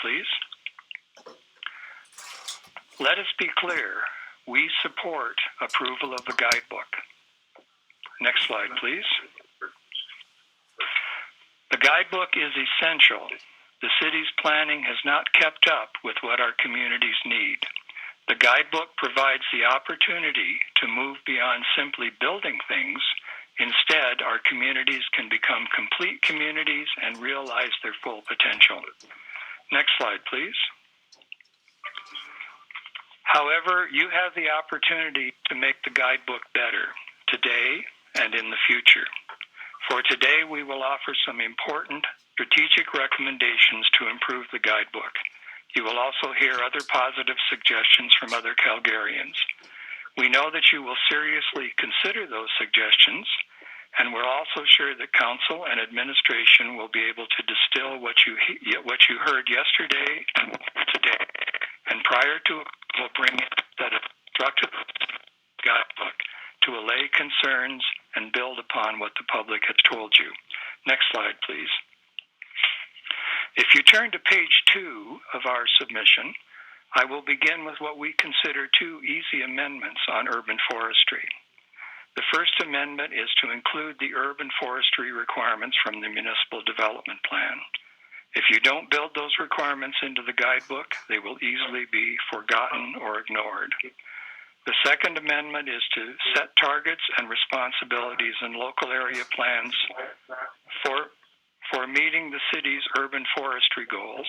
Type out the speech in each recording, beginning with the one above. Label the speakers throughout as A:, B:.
A: please. Let us be clear. We support approval of the guidebook. Next slide, please. The guidebook is essential. The city's planning has not kept up with what our communities need. The guidebook provides the opportunity to move beyond simply building things. Instead, our communities can become complete communities and realize their full potential. Next slide, please. However, you have the opportunity to make the guidebook better today and in the future. For today, we will offer some important strategic recommendations to improve the guidebook. You will also hear other positive suggestions from other Calgarians. We know that you will seriously consider those suggestions, and we're also sure that Council and administration will be able to distill what you heard yesterday and today, and prior to will bring in a set of constructive guidebook to allay concerns and build upon what the public has told you. Next slide, please. If you turn to page 2 of our submission, I will begin with what we consider 2 easy amendments on urban forestry. The first amendment is to include the urban forestry requirements from the municipal development plan. If you don't build those requirements into the guidebook, they will easily be forgotten or ignored. The second amendment is to set targets and responsibilities in local area plans for meeting the city's urban forestry goals.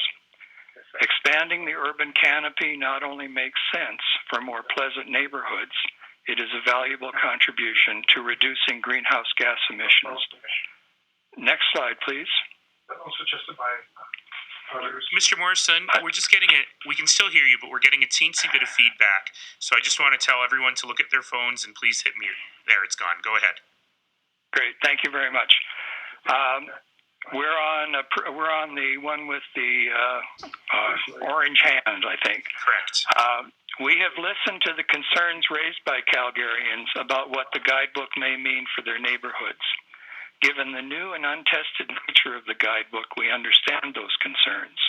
A: Expanding the urban canopy not only makes sense for more pleasant neighborhoods, it is a valuable contribution to reducing greenhouse gas emissions. Next slide, please.
B: Also suggested by others.
C: Mr. Morrison, we're just getting it. We can still hear you, but we're getting a teensy bit of feedback. So I just want to tell everyone to look at their phones and please hit mute. There, it's gone. Go ahead.
A: Great, thank you very much. We're on the one with the orange hand, I think.
C: Correct.
A: We have listened to the concerns raised by Calgarians about what the guidebook may mean for their neighborhoods. Given the new and untested nature of the guidebook, we understand those concerns.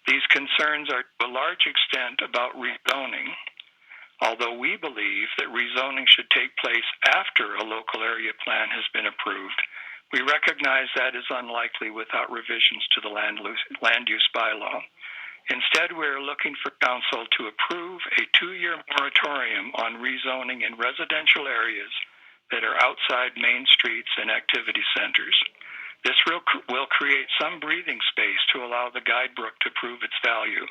A: These concerns are to a large extent about rezoning, although we believe that rezoning should take place after a local area plan has been approved. We recognize that is unlikely without revisions to the land use bylaw. Instead, we are looking for Council to approve a 2-year moratorium on rezoning in residential areas that are outside main streets and activity centers. This will create some breathing space to allow the guidebook to prove its value.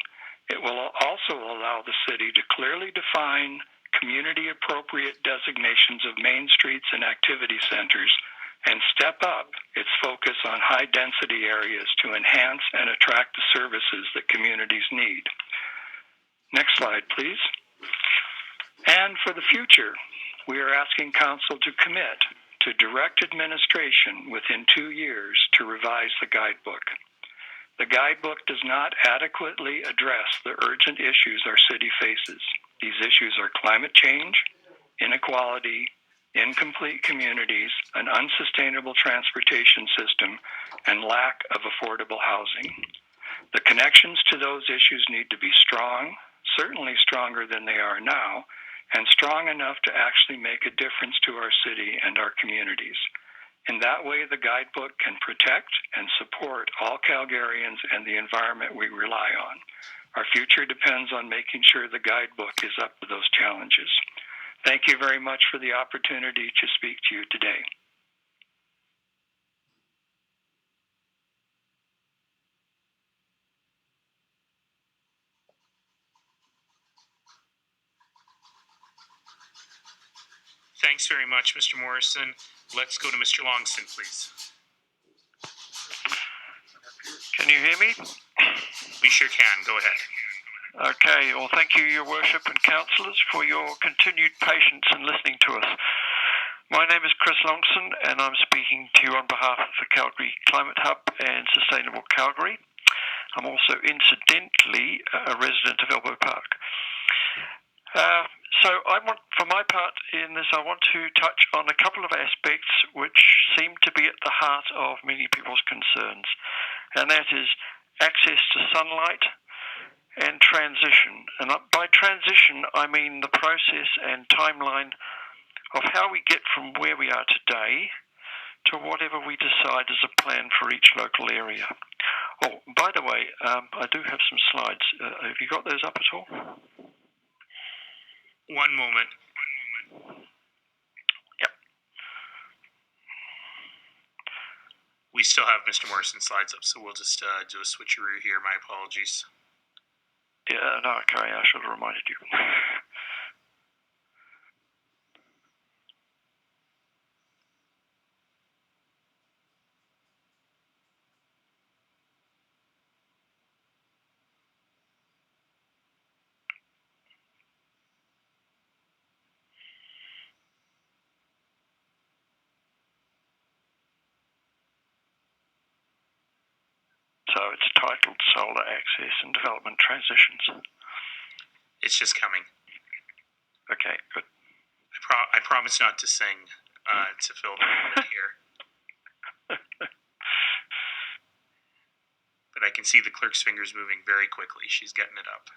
A: It will also allow the city to clearly define community-appropriate designations of main streets and activity centers and step up its focus on high-density areas to enhance and attract the services that communities need. Next slide, please. And for the future, we are asking Council to commit to direct administration within 2 years to revise the guidebook. The guidebook does not adequately address the urgent issues our city faces. These issues are climate change, inequality, incomplete communities, an unsustainable transportation system, and lack of affordable housing. The connections to those issues need to be strong, certainly stronger than they are now, and strong enough to actually make a difference to our city and our communities. In that way, the guidebook can protect and support all Calgarians and the environment we rely on. Our future depends on making sure the guidebook is up to those challenges. Thank you very much for the opportunity to speak to you today.
C: Thanks very much, Mr. Morrison. Let's go to Mr. Longson, please.
B: Can you hear me?
C: We sure can. Go ahead.
B: Okay, well, thank you, Your Worship and Councillors, for your continued patience in listening to us. My name is Chris Longson, and I'm speaking to you on behalf of the Calgary Climate Hub and Sustainable Calgary. I'm also incidentally a resident of Elbow Park. For my part in this, I want to touch on a couple of aspects which seem to be at the heart of many people's concerns, and that is access to sunlight and transition. And by transition, I mean the process and timeline of how we get from where we are today to whatever we decide is a plan for each local area. Oh, by the way, I do have some slides. Have you got those up at all?
C: One moment.
B: Yep.
C: We still have Mr. Morrison's slides up, so we'll just do a switcheroo here. My apologies.
B: Yeah, no, okay, I should have reminded you. So it's titled Solar Access and Development Transitions.
C: It's just coming.
B: Okay, good.
C: I promise not to sing to fill the moment here. But I can see the clerk's fingers moving very quickly. She's getting it up.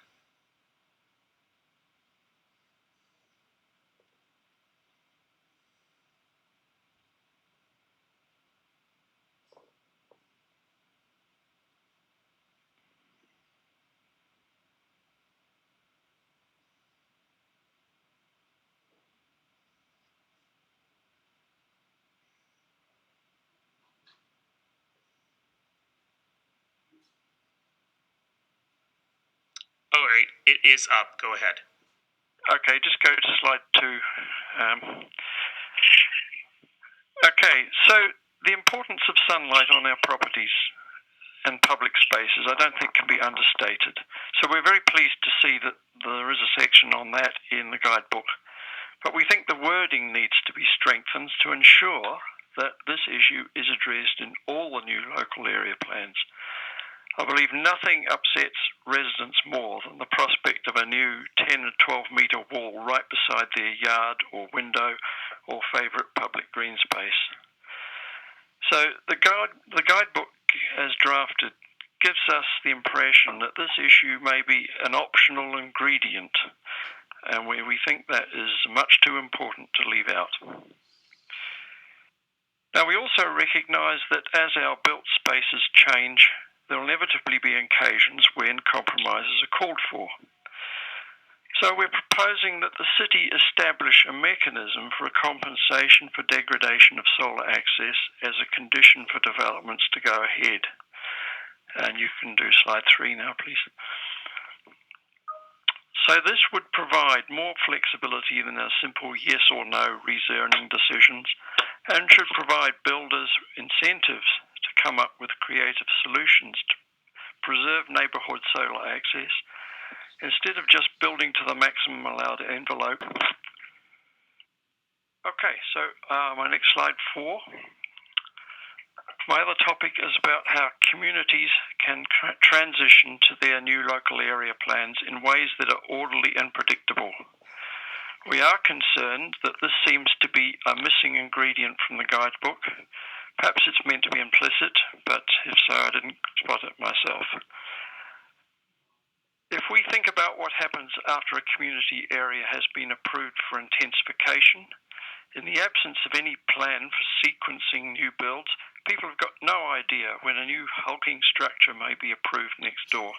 C: All right, it is up. Go ahead.
B: Okay, just go to slide 2. Okay, so the importance of sunlight on our properties and public spaces, I don't think can be understated. So we're very pleased to see that there is a section on that in the guidebook. But we think the wording needs to be strengthened to ensure that this issue is addressed in all the new local area plans. I believe nothing upsets residents more than the prospect of a new 10 or 12 metre wall right beside their yard or window or favourite public green space. So the guidebook as drafted gives us the impression that this issue may be an optional ingredient, and where we think that is much too important to leave out. Now we also recognise that as our built spaces change, there will inevitably be occasions when compromises are called for. So we're proposing that the city establish a mechanism for a compensation for degradation of solar access as a condition for developments to go ahead. And you can do slide 3 now, please. So this would provide more flexibility than a simple yes or no rezoning decisions, and should provide builders incentives to come up with creative solutions to preserve neighbourhood solar access instead of just building to the maximum allowed envelope. Okay, so my next slide 4. My other topic is about how communities can transition to their new local area plans in ways that are orderly and predictable. We are concerned that this seems to be a missing ingredient from the guidebook. Perhaps it's meant to be implicit, but if so, I didn't spot it myself. If we think about what happens after a community area has been approved for intensification, in the absence of any plan for sequencing new builds, people have got no idea when a new hulking structure may be approved next door.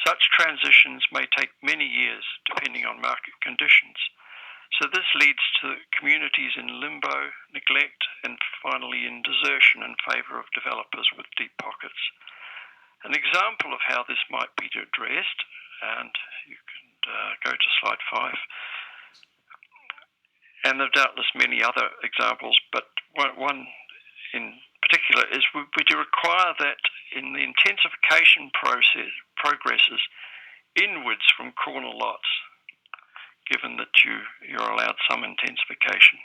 B: Such transitions may take many years, depending on market conditions. So this leads to communities in limbo, neglect, and finally in desertion in favour of developers with deep pockets. An example of how this might be addressed, and you can go to slide 5, and there are doubtless many other examples, but one in particular is would you require that in the intensification progresses inwards from corner lots, given that you're allowed some intensification.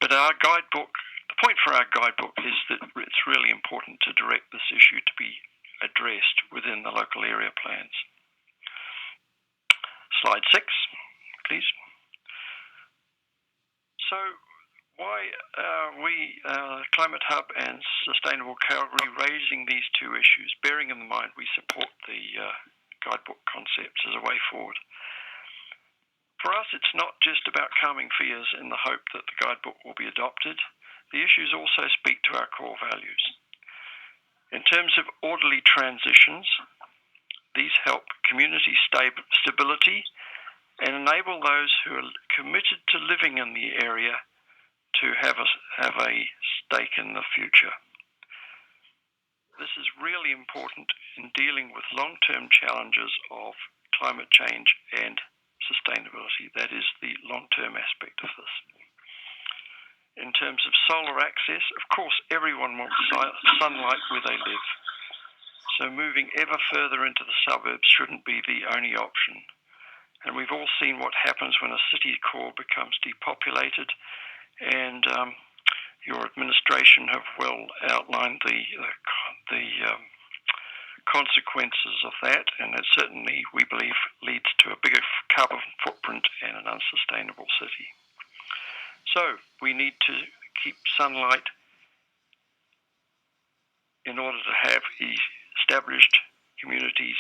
B: But our guidebook, the point for our guidebook is that it's really important to direct this issue to be addressed within the local area plans. Slide 6, please. So Why are we, Climate Hub and Sustainable Calgary, raising these two issues, bearing in mind we support the Guidebook concepts as a way forward? For us, it's not just about calming fears in the hope that the Guidebook will be adopted. The issues also speak to our core values. In terms of orderly transitions, these help community stability and enable those who are committed to living in the area to have a stake in the future. This is really important in dealing with long-term challenges of climate change and sustainability. That is the long-term aspect of this. In terms of solar access, of course, everyone wants sunlight where they live. So moving ever further into the suburbs shouldn't be the only option. And we've all seen what happens when a city core becomes depopulated, and your administration have well outlined the consequences of that, and it certainly, we believe, leads to a bigger carbon footprint and an unsustainable city. So we need to keep sunlight in order to have established communities,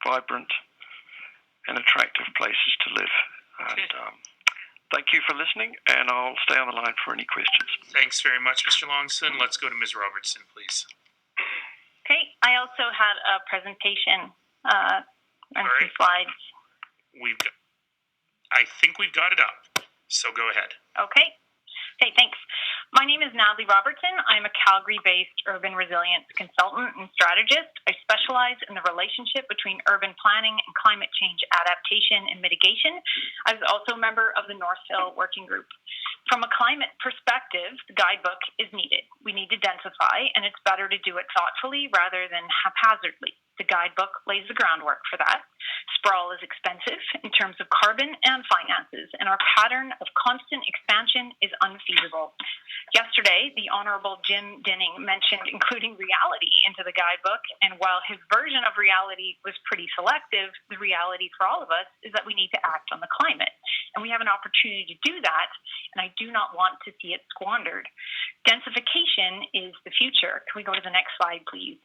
B: vibrant and attractive places to live. And thank you for listening, and I'll stay on the line for any questions.
C: Thanks very much, Mr. Longson. Let's go to Ms. Robertson, please.
D: Okay, I also had a presentation and some slides.
C: I think we've got it up, so go ahead.
D: Okay, thanks. My name is Natalie Robertson. I'm a Calgary-based urban resilience consultant and strategist. I specialize in the relationship between urban planning and climate change adaptation and mitigation. I was also a member of the North Hill Working Group. From a climate perspective, the Guidebook is needed. We need to densify, and it's better to do it thoughtfully rather than haphazardly. The Guidebook lays the groundwork for that. Sprawl is expensive in terms of carbon and finances, and our pattern of constant expansion is unfeasible. Yesterday, the Honourable Jim Dinning mentioned including reality into the Guidebook, and while his version of reality was pretty selective, the reality for all of us is that we need to act on the climate. And we have an opportunity to do that, and I do not want to see it squandered. Densification is the future. Can we go to the next slide, please?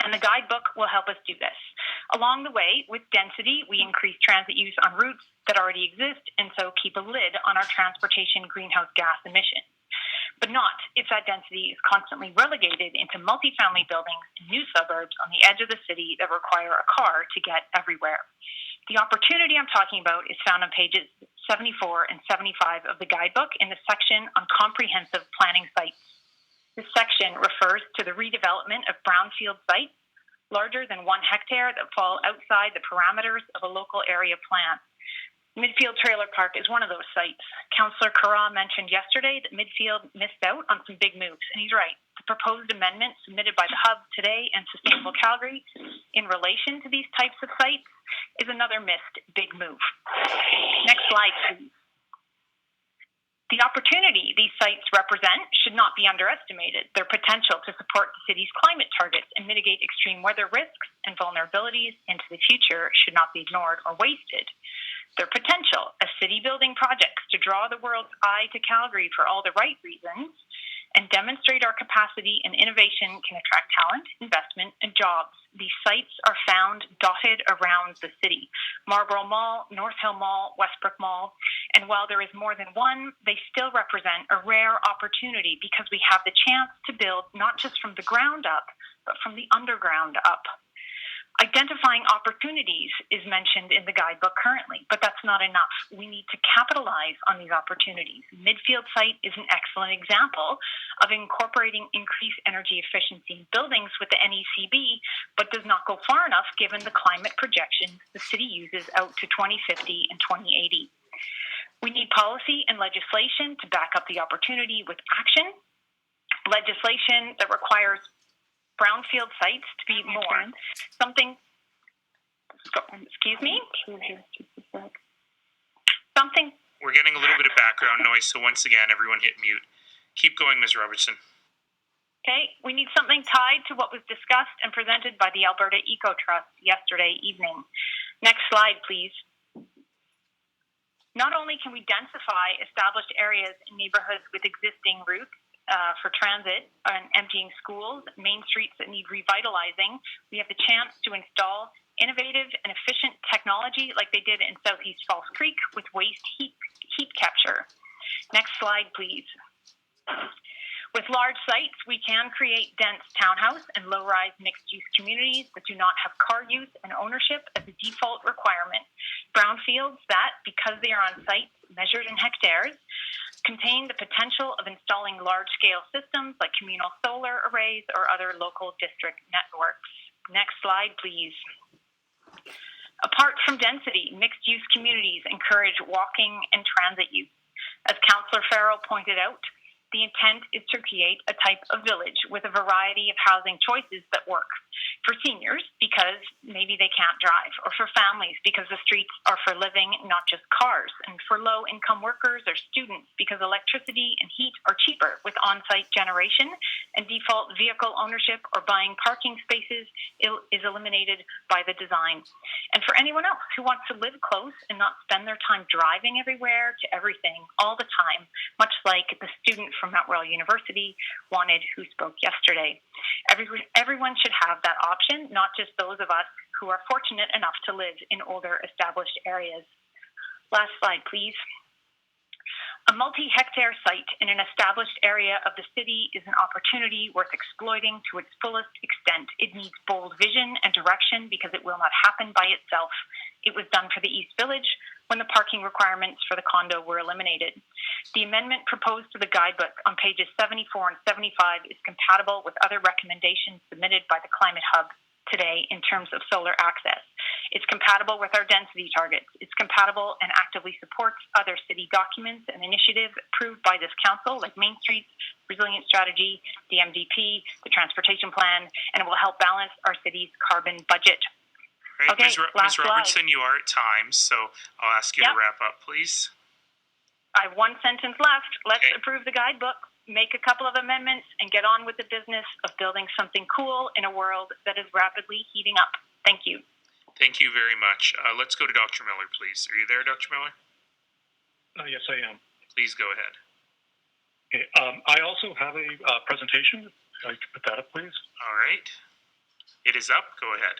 D: And the Guidebook will help us do this. Along the way, with density, we increase transit use on routes that already exist, and so keep a lid on our transportation greenhouse gas emissions. But not if that density is constantly relegated into multifamily buildings and new suburbs on the edge of the city that require a car to get everywhere. The opportunity I'm talking about is found on pages 74 and 75 of the Guidebook in the section on comprehensive planning sites. This section refers to the redevelopment of brownfield sites larger than 1 hectare that fall outside the parameters of a local area plan. Midfield Trailer Park is one of those sites. Councillor Carra mentioned yesterday that Midfield missed out on some big moves, and he's right. The proposed amendment submitted by the Hub today and Sustainable Calgary in relation to these types of sites is another missed big move. Next slide, please. The opportunity these sites represent should not be underestimated. Their potential to support the city's climate targets and mitigate extreme weather risks and vulnerabilities into the future should not be ignored or wasted. Their potential as city-building projects to draw the world's eye to Calgary for all the right reasons and demonstrate our capacity and innovation can attract talent, investment, and jobs. These sites are found dotted around the city. Marlborough Mall, North Hill Mall, Westbrook Mall, and while there is more than one, they still represent a rare opportunity because we have the chance to build not just from the ground up, but from the underground up. Identifying opportunities is mentioned in the Guidebook currently, but that's not enough. We need to capitalize on these opportunities. Midfield site is an excellent example of incorporating increased energy efficiency in buildings with the NECB, but does not go far enough given the climate projections the city uses out to 2050 and 2080. We need policy and legislation to back up the opportunity with action. Legislation that requires brownfield sites to be more something. Excuse me. Something.
C: We're getting a little bit of background noise, so once again, everyone hit mute. Keep going, Ms. Robertson.
D: Okay, we need something tied to what was discussed and presented by the Alberta Eco Trust yesterday evening. Next slide, please. Not only can we densify established areas and neighborhoods with existing routes for transit and emptying schools, main streets that need revitalizing, we have the chance to install innovative and efficient technology like they did in Southeast Falls Creek with waste heat capture. Next slide, please. With large sites, we can create dense townhouse and low-rise mixed-use communities that do not have car use and ownership as a default requirement. Brownfields that, because they are on sites measured in hectares, contain the potential of installing large-scale systems like communal solar arrays or other local district networks. Next slide, please. Apart from density, mixed-use communities encourage walking and transit use. As Councillor Farrell pointed out, the intent is to create a type of village with a variety of housing choices that work. For seniors, because maybe they can't drive, or for families, because the streets are for living, not just cars, and for low-income workers or students, because electricity and heat are cheaper with on-site generation, and default vehicle ownership or buying parking spaces is eliminated by the design. And for anyone else who wants to live close and not spend their time driving everywhere to everything all the time, much like the student from Mount Royal University wanted who spoke yesterday. Everyone should have that option, not just those of us who are fortunate enough to live in older established areas. Last slide, please. A multi-hectare site in an established area of the city is an opportunity worth exploiting to its fullest extent. It needs bold vision and direction because it will not happen by itself. It was done for the East Village when the parking requirements for the condo were eliminated. The amendment proposed to the guidebook on pages 74 and 75 is compatible with other recommendations submitted by the Climate Hub today in terms of solar access. It's compatible with our density targets. It's compatible and actively supports other city documents and initiatives approved by this council, like Main Streets, Resilient Strategy, the MDP, the Transportation Plan, and it will help balance our city's carbon budget.
C: Right,
D: Okay,
C: Ms. Robertson, you are at time, so I'll ask you to wrap up, please.
D: I have one sentence left. Let's approve the guidebook, make a couple of amendments, and get on with the business of building something cool in a world that is rapidly heating up. Thank you.
C: Thank you very much. Let's go to Dr. Miller, please. Are you there, Dr. Miller?
E: Yes, I am.
C: Please go ahead.
E: Okay, I also have a presentation. I can put that up, please.
C: All right. It is up. Go ahead.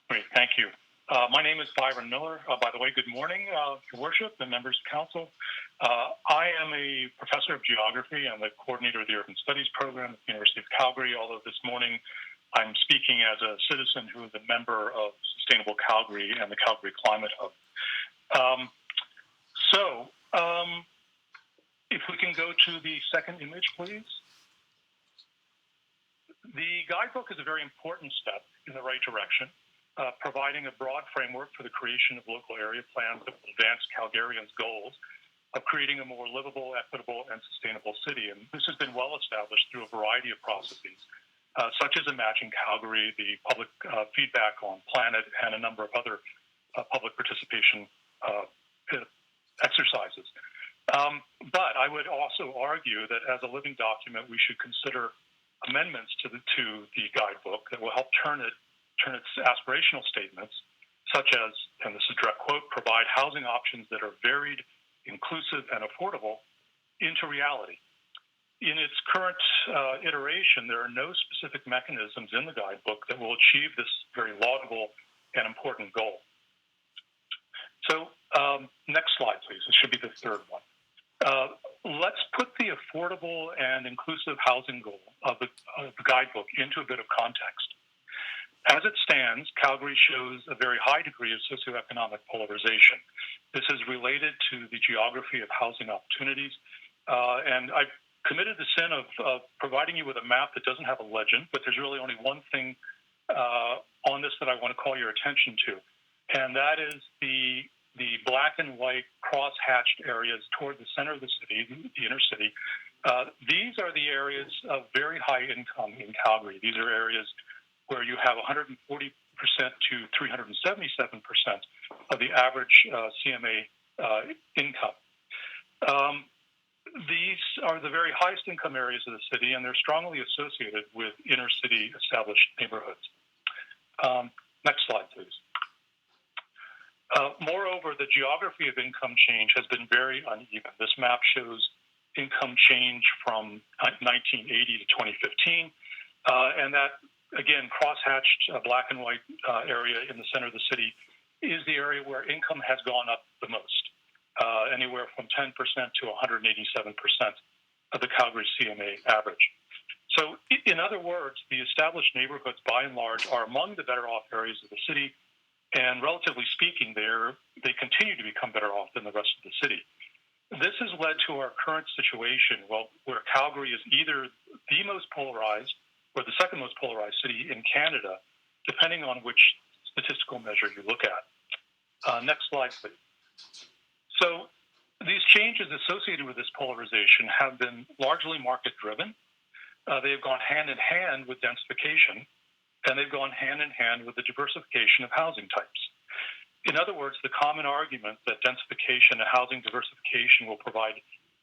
E: Great, thank you. My name is Byron Miller. By the way, good morning, Your Worship and members of council. I am a professor of geography. I'm the coordinator of the Urban Studies program at the University of Calgary, although this morning I'm speaking as a citizen who is a member of Sustainable Calgary and the Calgary Climate Hub. If we can go to the second image, please. The guidebook is a very important step in the right direction, providing a broad framework for the creation of local area plans that will advance Calgarians' goals of creating a more livable, equitable, and sustainable city. And this has been well established through a variety of processes, such as Imagine Calgary, the public feedback on Planet, and a number of other public participation exercises. But I would also argue that as a living document, we should consider amendments to the guidebook that will help turn its aspirational statements, such as, and this is a direct quote, provide housing options that are varied, inclusive, and affordable into reality. In its current iteration, there are no specific mechanisms in the guidebook that will achieve this very laudable and important goal. So next slide, please. This should be the third one. Let's put the affordable and inclusive housing goal of the guidebook into a bit of context. As it stands, Calgary shows a very high degree of socioeconomic polarization. This is related to the geography of housing opportunities, and I've committed the sin of providing you with a map that doesn't have a legend, but there's really only one thing on this that I want to call your attention to, and that is the black and white cross-hatched areas toward the center of the city, the inner city. These are the areas of very high income in Calgary. These are areas where you have 140% to 377% of the average CMA income. These are the very highest income areas of the city, and they're strongly associated with inner city established neighborhoods. Next slide, please. Moreover, the geography of income change has been very uneven. This map shows income change from 1980 to 2015, and that, again, cross-hatched black and white area in the center of the city is the area where income has gone up the most, anywhere from 10% to 187% of the Calgary CMA average. So, in other words, the established neighborhoods, by and large, are among the better off areas of the city, and relatively speaking, they continue to become better off than the rest of the city. This has led to our current situation, where Calgary is either the most polarized or the second most polarized city in Canada, depending on which statistical measure you look at. Next slide, please. So these changes associated with this polarization have been largely market-driven. They have gone hand in hand with densification, and they've gone hand in hand with the diversification of housing types. In other words, the common argument that densification and housing diversification will provide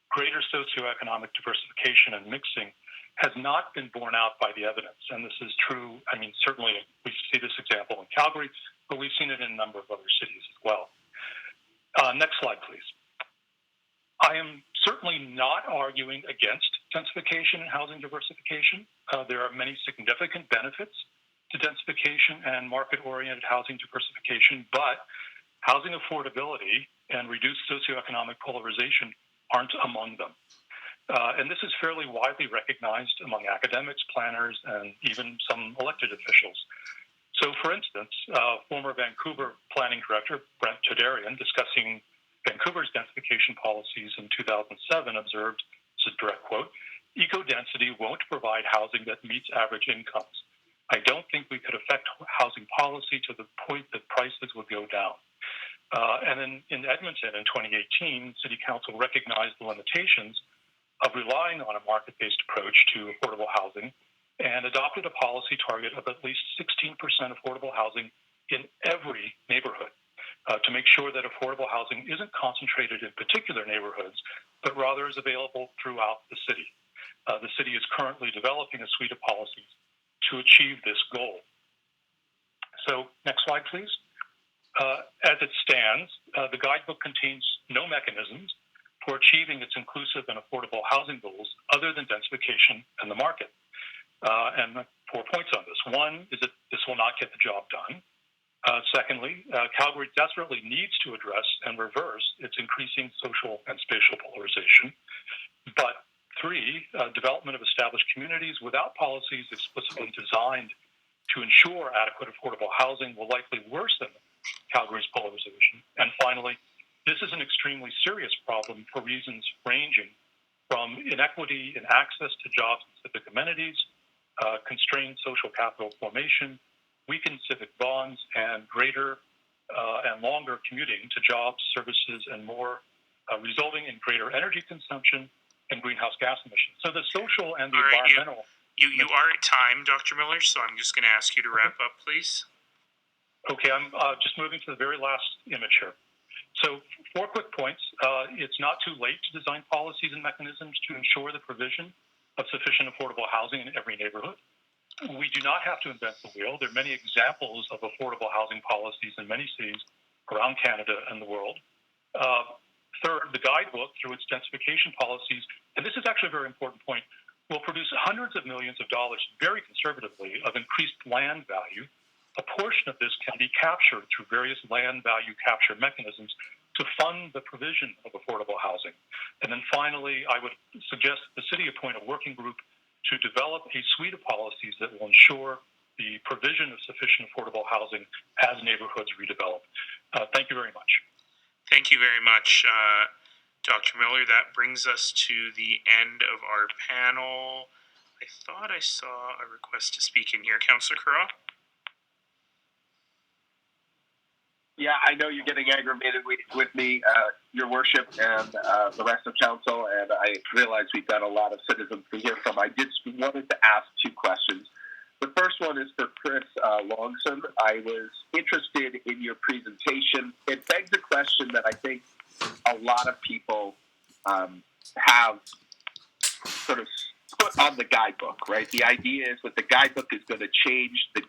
E: greater socioeconomic diversification and mixing has not been borne out by the evidence. And this is true, certainly we see this example in Calgary, but we've seen it in a number of other cities as well. Next slide, please. I am certainly not arguing against densification and housing diversification. There are many significant benefits to densification and market-oriented housing diversification, but housing affordability and reduced socioeconomic polarization aren't among them. And this is fairly widely recognized among academics, planners, and even some elected officials. So, for instance, former Vancouver Planning Director Brent Todarian, discussing Vancouver's densification policies in 2007, observed, this is a direct quote, "Eco-density won't provide housing that meets average incomes. I don't think we could affect housing policy to the point that prices would go down." And then in Edmonton in 2018, City Council recognized the limitations of relying on a market-based approach to affordable housing and adopted a policy target of at least 16% affordable housing in every neighborhood to make sure that affordable housing isn't concentrated in particular neighborhoods, but rather is available throughout the city. The city is currently developing a suite of policies to achieve this goal. So, next slide, please. As it stands, the Guidebook contains no mechanisms for achieving its inclusive and affordable housing goals other than densification and the market. And 4 points on this. One is that this will not get the job done. Secondly, Calgary desperately needs to address and reverse its increasing social and spatial polarization. But 3, development of established communities without policies explicitly designed to ensure adequate affordable housing will likely worsen Calgary's polarization. And finally, this is an extremely serious problem for reasons ranging from inequity in access to job-specific amenities, constrained social capital formation, weakened civic bonds, and greater and longer commuting to jobs, services, and more, resulting in greater energy consumption and greenhouse gas emissions. So the social and the environmental...
C: You are at time, Dr. Miller, so I'm just going to ask you to wrap up, please.
E: Okay, I'm just moving to the very last image here. So 4 quick points. It's not too late to design policies and mechanisms to ensure the provision of sufficient affordable housing in every neighborhood. We do not have to invent the wheel. There are many examples of affordable housing policies in many cities around Canada and the world. Third, the Guidebook, through its densification policies, and this is actually a very important point, will produce hundreds of millions of dollars, very conservatively, of increased land value. A portion of this can be captured through various land value capture mechanisms to fund the provision of affordable housing. And then finally, I would suggest the city appoint a working group to develop a suite of policies that will ensure the provision of sufficient affordable housing as neighborhoods redevelop. Thank you very much.
C: Thank you very much, Dr. Miller. That brings us to the end of our panel. I thought I saw a request to speak in here. Councillor Curragh?
F: Yeah, I know you're getting aggravated with me, Your Worship, and the rest of Council, and I realize we've got a lot of citizens to hear from. I just wanted to ask 2 questions. The first one is for Chris Longson. I was interested in your presentation. It begs a question that I think a lot of people have sort of put on the Guidebook, right? The idea is that the Guidebook is going to change the